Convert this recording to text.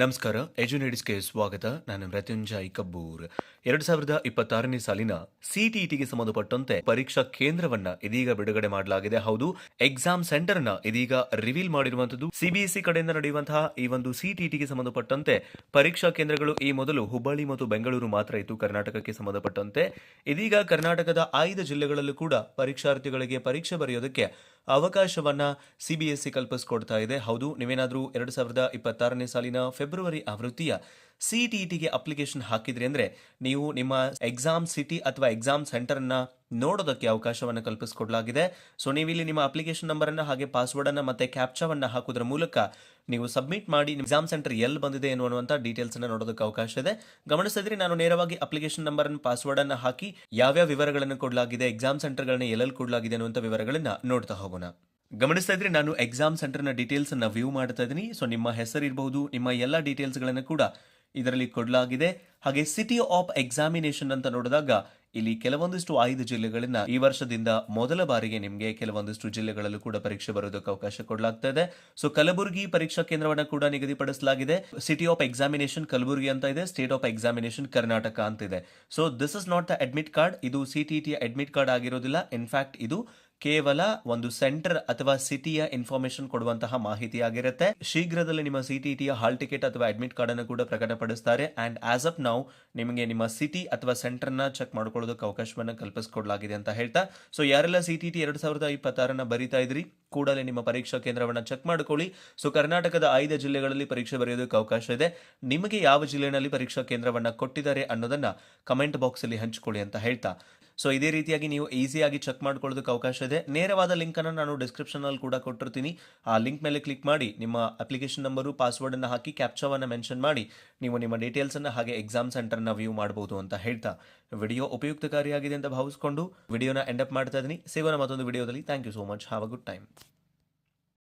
ನಮಸ್ಕಾರ, ಎಜುನೇಟ್ಸ್ಗೆ ಸ್ವಾಗತ. ನಾನು ಮೃತ್ಯುಂಜಯ್ ಕಬ್ಬೂರ್. 2026ನೇ ಸಾಲಿನ ಸಿಟಿಇಟಿಗೆ ಸಂಬಂಧಪಟ್ಟಂತೆ ಪರೀಕ್ಷಾ ಕೇಂದ್ರವನ್ನ ಇದೀಗ ಬಿಡುಗಡೆ ಮಾಡಲಾಗಿದೆ. ಹೌದು, ಎಕ್ಸಾಮ್ ಸೆಂಟರ್ ನ ಇದೀಗ ರಿವೀಲ್ ಮಾಡಿರುವಂತದ್ದು. ಸಿಬಿಎಸ್ಇ ಕಡೆಯಿಂದ ನಡೆಯುವಂತಹ ಈ ಒಂದು ಸಿಟಿಇಟಿಗೆ ಸಂಬಂಧಪಟ್ಟಂತೆ ಪರೀಕ್ಷಾ ಕೇಂದ್ರಗಳು ಈ ಮೊದಲು ಹುಬ್ಬಳ್ಳಿ ಮತ್ತು ಬೆಂಗಳೂರು ಮಾತ್ರ ಇತ್ತು ಕರ್ನಾಟಕಕ್ಕೆ ಸಂಬಂಧಪಟ್ಟಂತೆ. ಇದೀಗ ಕರ್ನಾಟಕದ 5 ಜಿಲ್ಲೆಗಳಲ್ಲೂ ಕೂಡ ಪರೀಕ್ಷಾರ್ಥಿಗಳಿಗೆ ಪರೀಕ್ಷೆ ಬರೆಯೋದಕ್ಕೆ ಅವಕಾಶವನ್ನ ಸಿಬಿಎಸ್ಇ ಕಲ್ಪಿಸಿಕೊಡ್ತಾ ಇದೆ. ಹೌದು, ನೀವೇನಾದ್ರೂ 2026ನೇ ಸಾಲಿನ ಫೆಬ್ರವರಿ ಆವೃತ್ತಿಯ ಸಿಟಿಇಟಿಗೆ ಅಪ್ಲಿಕೇಶನ್ ಹಾಕಿದ್ರಿ ಅಂದ್ರೆ ನೀವು ನಿಮ್ಮ ಎಕ್ಸಾಮ್ ಸಿಟಿ ಅಥವಾ ಎಕ್ಸಾಮ್ ಸೆಂಟರ್ ಅನ್ನ ನೋಡೋದಕ್ಕೆ ಅವಕಾಶವನ್ನು ಕಲ್ಪಿಸಿಕೊಡಲಾಗಿದೆ. ಸೊ ನೀವು ಇಲ್ಲಿ ನಿಮ್ಮ ಅಪ್ಲಿಕೇಶನ್ ನಂಬರ್ ಅನ್ನ ಹಾಗೆ ಪಾಸ್ವರ್ಡ್ ಅನ್ನ ಮತ್ತೆ ಕ್ಯಾಪ್ಚಾವನ್ನ ಹಾಕೋದ್ರ ಮೂಲಕ ನೀವು ಸಬ್ಮಿಟ್ ಮಾಡಿ ಎಕ್ಸಾಮ್ ಸೆಂಟರ್ ಎಲ್ಲಿ ಬಂದಿದೆ ಅನ್ನುವಂತ ಡೀಟೇಲ್ಸ್ ಅನ್ನ ನೋಡೋದಕ್ಕೆ ಅವಕಾಶ ಇದೆ. ಗಮನಿಸಿದ್ರೆ ನಾನು ನೇರವಾಗಿ ಅಪ್ಲಿಕೇಶನ್ ನಂಬರ್ ಅನ್ನು ಪಾಸ್ವರ್ಡ್ ಅನ್ನ ಹಾಕಿ ಯಾವ್ಯಾವ ವಿವರಗಳನ್ನು ಕೊಡಲಾಗಿದೆ, ಎಕ್ಸಾಮ್ ಸೆಂಟರ್ ಗಳನ್ನ ಎಲ್ಲೆಲ್ಲಿ ಕೊಡಲಾಗಿದೆ ಅನ್ನುವಂತ ವಿವರಗಳನ್ನ ನೋಡ್ತಾ ಹೋಗೋಣ. ಗಮನಿಸ್ತಾ ಇದ್ರೆ ನಾನು ಎಕ್ಸಾಮ್ ಸೆಂಟರ್ ನ ಡೀಟೇಲ್ಸ್ ಅನ್ನ ವ್ಯೂ ಮಾಡ್ತಾ ಇದ್ದೀನಿ. ಸೊ ನಿಮ್ಮ ಹೆಸರು ಇರಬಹುದು, ನಿಮ್ಮ ಎಲ್ಲ ಡೀಟೇಲ್ಸ್ ಗಳನ್ನು ಕೂಡ ಇದರಲ್ಲಿ ಕೊಡಲಾಗಿದೆ. ಹಾಗೆ ಸಿಟಿ ಆಫ್ ಎಕ್ಸಾಮಿನೇಷನ್ ಅಂತ ನೋಡಿದಾಗ ಇಲ್ಲಿ ಕೆಲವೊಂದಿಷ್ಟು 5 ಜಿಲ್ಲೆಗಳನ್ನ ಈ ವರ್ಷದಿಂದ ಮೊದಲ ಬಾರಿಗೆ ನಿಮಗೆ ಕೆಲವೊಂದಿಷ್ಟು ಜಿಲ್ಲೆಗಳಲ್ಲೂ ಕೂಡ ಪರೀಕ್ಷೆ ಬರೋದಕ್ಕೆ ಅವಕಾಶ ಕೊಡಲಾಗ್ತಾ ಇದೆ. ಸೊ ಕಲಬುರಗಿ ಪರೀಕ್ಷಾ ಕೇಂದ್ರವನ್ನ ಕೂಡ ನಿಗದಿಪಡಿಸಲಾಗಿದೆ. ಸಿಟಿ ಆಫ್ ಎಕ್ಸಾಮಿನೇಷನ್ ಕಲಬುರಗಿ ಅಂತ ಇದೆ, ಸ್ಟೇಟ್ ಆಫ್ ಎಕ್ಸಾಮಿನೇಷನ್ ಕರ್ನಾಟಕ ಅಂತ ಇದೆ. So this is not the admit card. ಇದು ಸಿಟಿಇಟಿ ಅಡ್ಮಿಟ್ ಕಾರ್ಡ್ ಆಗಿರೋದಿಲ್ಲ. ಇನ್ಫ್ಯಾಕ್ಟ್ ಇದು ಕೇವಲ ಒಂದು ಸೆಂಟರ್ ಅಥವಾ ಸಿಟಿಯ ಇನ್ಫಾರ್ಮೇಶನ್ ಕೊಡುವಂತಹ ಮಾಹಿತಿ ಆಗಿರುತ್ತೆ. ಶೀಘ್ರದಲ್ಲಿ ನಿಮ್ಮ ಸಿಟಿಇಟಿಯ ಹಾಲ್ ಟಿಕೆಟ್ ಅಥವಾ ಅಡ್ಮಿಟ್ ಕಾರ್ಡ್ ಅನ್ನು ಕೂಡ ಪ್ರಕಟಪಡಿಸುತ್ತಾರೆ. ಅಂಡ್ ಆಸ್ ಆಫ್ ನೌ ನಿಮಗೆ ನಿಮ್ಮ ಸಿಟಿ ಅಥವಾ ಸೆಂಟರ್ ನ ಚೆಕ್ ಮಾಡ್ಕೊಳ್ಳೋದಕ್ಕೆ ಅವಕಾಶವನ್ನು ಕಲ್ಪಿಸಿಕೊಡಲಾಗಿದೆ ಅಂತ ಹೇಳ್ತಾ, ಸೊ ಯಾರೆಲ್ಲ ಸಿಟಿಇಟಿ 2026 ಬರೀತಾ ಇದ್ರಿ ಕೂಡಲೇ ನಿಮ್ಮ ಪರೀಕ್ಷಾ ಕೇಂದ್ರವನ್ನ ಚೆಕ್ ಮಾಡ್ಕೊಳ್ಳಿ. ಸೊ ಕರ್ನಾಟಕದ 5 ಜಿಲ್ಲೆಗಳಲ್ಲಿ ಪರೀಕ್ಷೆ ಬರೆಯೋದಕ್ಕೆ ಅವಕಾಶ ಇದೆ. ನಿಮಗೆ ಯಾವ ಜಿಲ್ಲೆಯಲ್ಲಿ ಪರೀಕ್ಷಾ ಕೇಂದ್ರವನ್ನ ಕೊಟ್ಟಿದ್ದಾರೆ ಅನ್ನೋದನ್ನ ಕಮೆಂಟ್ ಬಾಕ್ಸ್ ಅಲ್ಲಿ ಹಂಚಿಕೊಳ್ಳಿ ಅಂತ ಹೇಳ್ತಾ, ಸೊ ಇದೇ ರೀತಿಯಾಗಿ ನೀವು ಈಸಿಯಾಗಿ ಚೆಕ್ ಮಾಡ್ಕೊಳ್ಳೋದಕ್ಕೆ ಅವಕಾಶ ಇದೆ. ನೇರವಾದ ಲಿಂಕ್ ಅನ್ನು ನಾನು ಡಿಸ್ಕ್ರಿಪ್ಷನ್ ಅಲ್ಲಿ ಕೂಡ ಕೊಟ್ಟಿರ್ತೀನಿ. ಆ ಲಿಂಕ್ ಮೇಲೆ ಕ್ಲಿಕ್ ಮಾಡಿ ನಿಮ್ಮ ಅಪ್ಲಿಕೇಶನ್ ನಂಬರು ಪಾಸ್ವರ್ಡ್ ಅನ್ನು ಹಾಕಿ ಕ್ಯಾಪ್ಚಾವನ್ನ ಮೆನ್ಷನ್ ಮಾಡಿ ನೀವು ನಿಮ್ಮ ಡೀಟೇಲ್ಸ್ ಅನ್ನ ಹಾಗೆ ಎಕ್ಸಾಮ್ ಸೆಂಟರ್ ನ ವ್ಯೂ ಮಾಡಬಹುದು ಅಂತ ಹೇಳ್ತಾ, ವಿಡಿಯೋ ಉಪಯುಕ್ತಕಾರಿಯಾಗಿದೆ ಅಂತ ಭಾವಿಸಿಕೊಂಡು ವಿಡಿಯೋನ ಎಂಡ್ ಅಪ್ ಮಾಡ್ತಾ ಇದ್ದೀನಿ. ಸಿಗೋಣ ಮತ್ತೊಂದು ವಿಡಿಯೋದಲ್ಲಿ. Thank you so much. Have a good time.